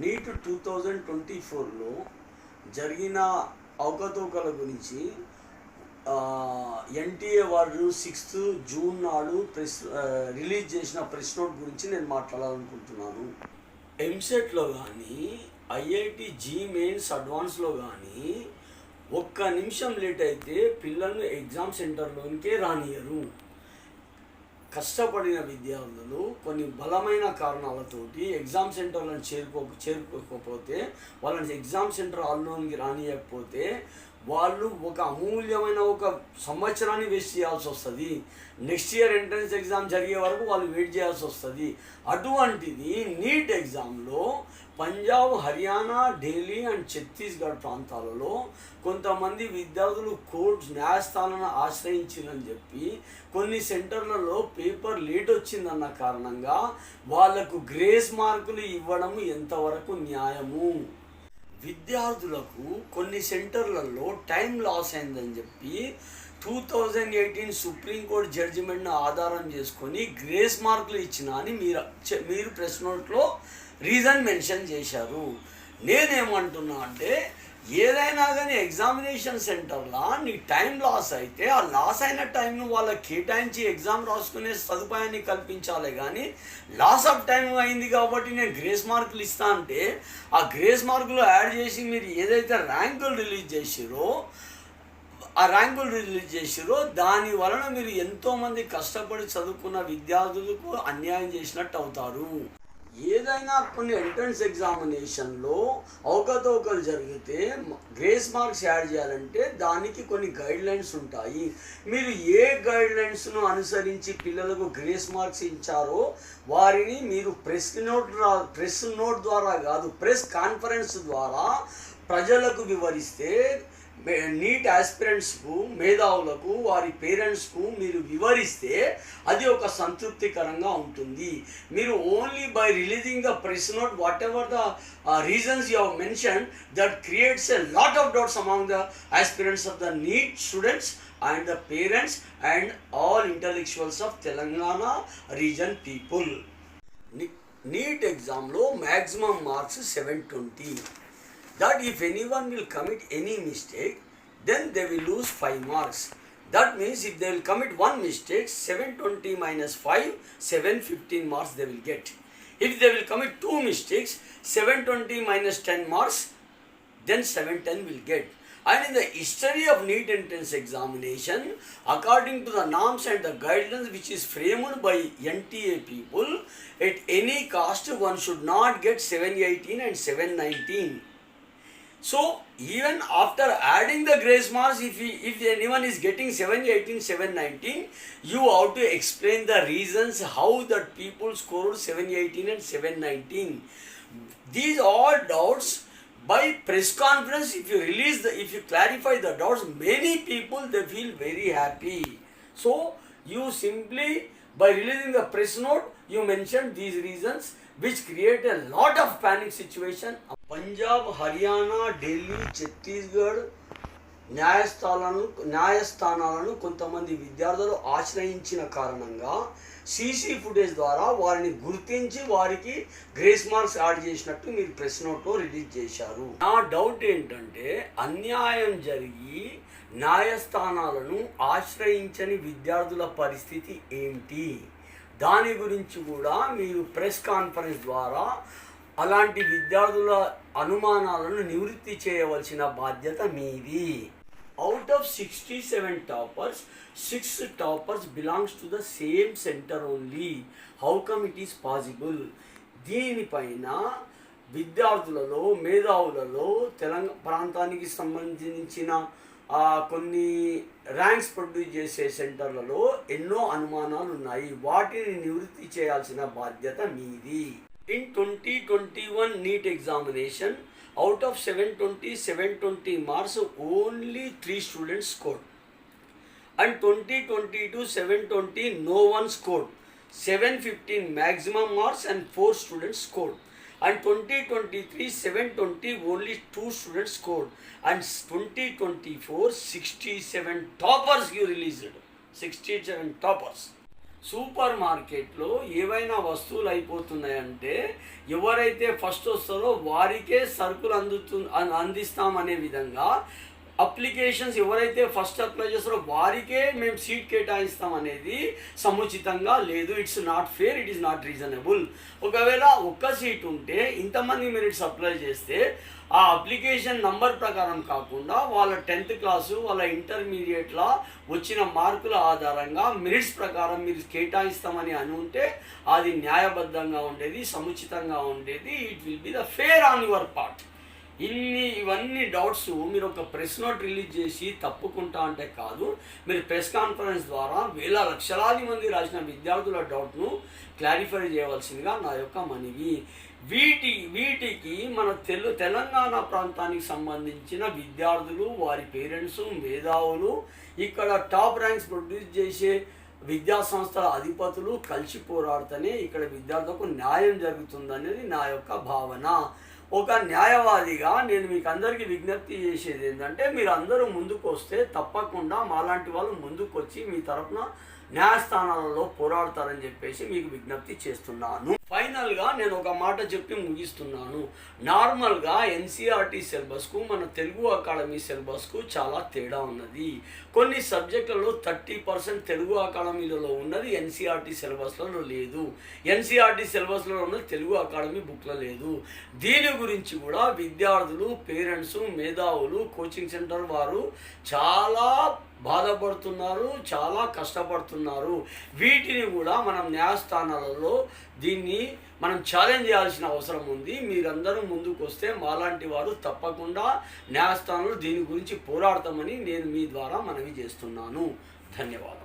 Neat 2024లో జరిగిన అవకతవకల గురించి NTA వారు 6th జూన్ నాడు రిలీజ్ చేసిన ప్రెస్ నోట్ గురించి నేను మాట్లాడాలనుకుంటున్నాను. ఎంసెట్లో కానీ ఐఐటి జీ మెయిన్స్ అడ్వాన్స్లో కానీ ఒక్క నిమిషం లేట్ అయితే పిల్లల్ని ఎగ్జామ్ సెంటర్లోనికే రానియరు. కష్టపడిన విద్యార్థులు కొన్ని బలమైన కారణాలతోటి ఎగ్జామ్ సెంటర్లను చేరుకోకపోతే, వాళ్ళని ఎగ్జామ్ సెంటర్ హాల్లోనికి రానియకపోతే వాళ్ళు ఒక అమూల్యమైన ఒక సంవత్సరాన్ని వేస్ట్ చేయాల్సి వస్తుంది. నెక్స్ట్ ఇయర్ ఎంట్రన్స్ ఎగ్జామ్ జరిగే వరకు వాళ్ళు వెయిట్ చేయాల్సి వస్తుంది. అటువంటిది నీట్ ఎగ్జామ్లో పంజాబ్, హర్యానా, ఢిల్లీ అండ్ ఛత్తీస్గఢ్ ప్రాంతాలలో కొంతమంది విద్యార్థులు న్యాయస్థానాన్ని ఆశ్రయించిందని చెప్పి కొన్ని సెంటర్లలో పేపర్ లేట్ వచ్చిందన్న కారణంగా వాళ్లకు గ్రేస్ మార్కులు ఇవ్వడం ఎంతవరకు న్యాయము? విద్యార్థులకు కొన్ని సెంటర్లలో టైం లాస్ అయిందని చెప్పి 2018 సుప్రీంకోర్టు జడ్జిమెంట్ను ఆధారం చేసుకొని గ్రేస్ మార్కులు ఇచ్చిన అని మీరు ప్రెస్ నోట్లో రీజన్ మెన్షన్ చేశారు. నేనేమంటున్నా అంటే, ఏదైనా కానీ ఎగ్జామినేషన్ సెంటర్లో నీ టైం లాస్ అయితే ఆ లాస్ అయిన టైంను వాళ్ళకి కేటాయించి ఎగ్జామ్ రాసుకునే సదుపాయాన్ని కల్పించాలి. కానీ లాస్ ఆఫ్ టైం అయింది కాబట్టి నేను గ్రేస్ మార్కులు ఇస్తా అంటే ఆ గ్రేస్ మార్కులు యాడ్ చేసి మీరు ఏదైతే ర్యాంకులు రిలీజ్ చేసిరో దాని వలన మీరు ఎంతోమంది కష్టపడి చదువుకున్న విద్యార్థులకు అన్యాయం చేసినట్టు అవుతారు. ఏదైనా కొన్ని ఎంట్రన్స్ ఎగ్జామినేషన్లో అవకతవకలు జరిగితే గ్రేస్ మార్క్స్ యాడ్ చేయాలంటే దానికి కొన్ని గైడ్లైన్స్ ఉంటాయి. మీరు ఏ గైడ్లైన్స్ను అనుసరించి పిల్లలకు గ్రేస్ మార్క్స్ ఇచ్చారో వారిని మీరు ప్రెస్ నోట్ ద్వారా కాదు, ప్రెస్ కాన్ఫరెన్స్ ద్వారా ప్రజలకు వివరిస్తే, నీట్ ఆస్పిరెంట్స్కు, మేధావులకు, వారి పేరెంట్స్కు మీరు వివరిస్తే అది ఒక సంతృప్తికరంగా ఉంటుంది. మీరు only by releasing the press note what ever the reasons you have mention, that creates a lot of doubts among the aspirants of the NEET students and the parents and all intellectuals of Telangana region people. NEET exam lo maximum marks 720. That if anyone will commit any mistake, then they will lose 5 marks. That means if they will commit one mistake, 720 minus 5, 715 marks they will get. If they will commit 2 mistakes, 720 minus 10 marks, then 710 will get. And in the history of NEET entrance examination, according to the norms and the guidelines which is framed by NTA people, at any cost one should not get 718 and 719. So even after adding the grace marks, if anyone is getting 718, 719, you have to explain the reasons how that people scored 718 and 719. These all doubts by press conference, if you clarify the doubts, many people they feel very happy. So you simply by releasing the press note, you mention these reasons which create a lot of panic situation. Punjab, Haryana, Delhi, Chhattisgarh న్యాయస్థానాలను కొంతమంది విద్యార్థులు ఆశ్రయించిన కారణంగా CC footage ద్వారా వారిని గుర్తించి వారికి grace marks add చేసినట్టు మీరు ప్రెస్ నోట్లో రిలీజ్ చేశారు. నా డౌట్ ఏంటంటే, అన్యాయం జరిగి న్యాయస్థానాలను ఆశ్రయించని విద్యార్థుల పరిస్థితి ఏంటి? దాని గురించి కూడా మీరు ప్రెస్ కాన్ఫరెన్స్ ద్వారా అలాంటి విద్యార్థుల అనుమానాలను నివృత్తి చేయవలసిన బాధ్యత మీది. Out of 67 toppers, 6 toppers belongs to the same center only. How come it is possible? దీనిపైన విద్యార్థులలో, మేధావులలో, తెలంగాణ ప్రాంతానికి సంబంధించిన కొన్ని ర్యాంక్స్ ప్రొడ్యూస్ చేసే సెంటర్లలో ఎన్నో అనుమానాలు ఉన్నాయి. వాటిని నివృత్తి చేయాల్సిన బాధ్యత మీది. In 2021 NEET examination, out of 720 marks, only 3 students scored. And 2022 720, no one scored. 715 maximum marks and 4 students scored. And 2023 720, only 2 students scored. And 2024 67 toppers you released. 67 toppers. Super మార్కెట్లో ఏవైనా వస్తువులు అయిపోతున్నాయంటే ఎవరైతే ఫస్ట్ వస్తారో వారికే సరుకులు అందిస్తామనే విధంగా అప్లికేషన్స్ ఎవరైతే ఫస్ట్ అప్లై చేస్తారో వారికే మేము సీట్ కేటాయిస్తాం అనేది సముచితంగా లేదు. It's not fair, it is not reasonable. ఒకవేళ ఒక్క సీట్ ఉంటే ఇంతమంది మెరిట్స్ అప్లై చేస్తే ఆ అప్లికేషన్ నంబర్ ప్రకారం కాకుండా వాళ్ళ 10th క్లాసు వాళ్ళ ఇంటర్మీడియట్లో వచ్చిన మార్కుల ఆధారంగా మెరిట్స్ ప్రకారం మీరు కేటాయిస్తామని అని ఉంటే అది న్యాయబద్ధంగా ఉండేది, సముచితంగా ఉండేది. It will be the fair on your part. ఇవన్నీ డౌట్స్ మీరు ఒక ప్రెస్ నోట్ రిలీజ్ చేసి తప్పుకుంటా అంటే కాదు, మీరు ప్రెస్ కాన్ఫరెన్స్ ద్వారా లక్షలాది మంది రాసిన విద్యార్థుల డౌట్ను క్లారిఫై చేయవలసిందిగా నా యొక్క మనవి. వీటికి మన తెలంగాణ ప్రాంతానికి సంబంధించిన విద్యార్థులు, వారి పేరెంట్స్, మేధావులు, ఇక్కడ టాప్ ర్యాంక్స్ ప్రొడ్యూస్ చేసే విద్యా సంస్థల అధిపతులు కలిసి పోరాడితేనే ఇక్కడ విద్యార్థులకు న్యాయం జరుగుతుందనేది నా యొక్క భావన. ఒక న్యాయవాదిగా నేను మీకు అందరికీ విజ్ఞప్తి చేసేది ఏంటంటే మీరు అందరూ ముందుకు వస్తే తప్పకుండా మాలాంటి వాళ్ళు ముందుకు వచ్చి మీ తరఫున న్యాయస్థానాలలో పోరాడతారని చెప్పేసి మీకు విజ్ఞప్తి చేస్తున్నాను. ఫైనల్గా నేను ఒక మాట చెప్పి ముగిస్తున్నాను. నార్మల్గా ఎన్సీఆర్టీ సిలబస్కు మన తెలుగు అకాడమీ సిలబస్కు చాలా తేడా ఉన్నది. కొన్ని సబ్జెక్టులలో 30% తెలుగు అకాడమీలలో ఉన్నది ఎన్సీఆర్టీ సిలబస్లలో లేదు, ఎన్సీఆర్టీ సిలబస్లో ఉన్నది తెలుగు అకాడమీ బుక్లో లేదు. దీని గురించి కూడా విద్యార్థులు, పేరెంట్స్, మేధావులు, కోచింగ్ సెంటర్ వారు చాలా బాధపడుతున్నారు, చాలా కష్టపడుతున్నారు. వీటిని కూడా మనం న్యాయస్థానాలలో దీన్ని మనం ఛాలెంజ్ చేయాల్సిన అవసరం ఉంది. మీరందరూ ముందుకు వస్తే మాలాంటి వారు తప్పకుండా న్యాయస్థానంలో దీని గురించి పోరాడతామని నేను మీ ద్వారా మనవి చేస్తున్నాను. ధన్యవాదాలు.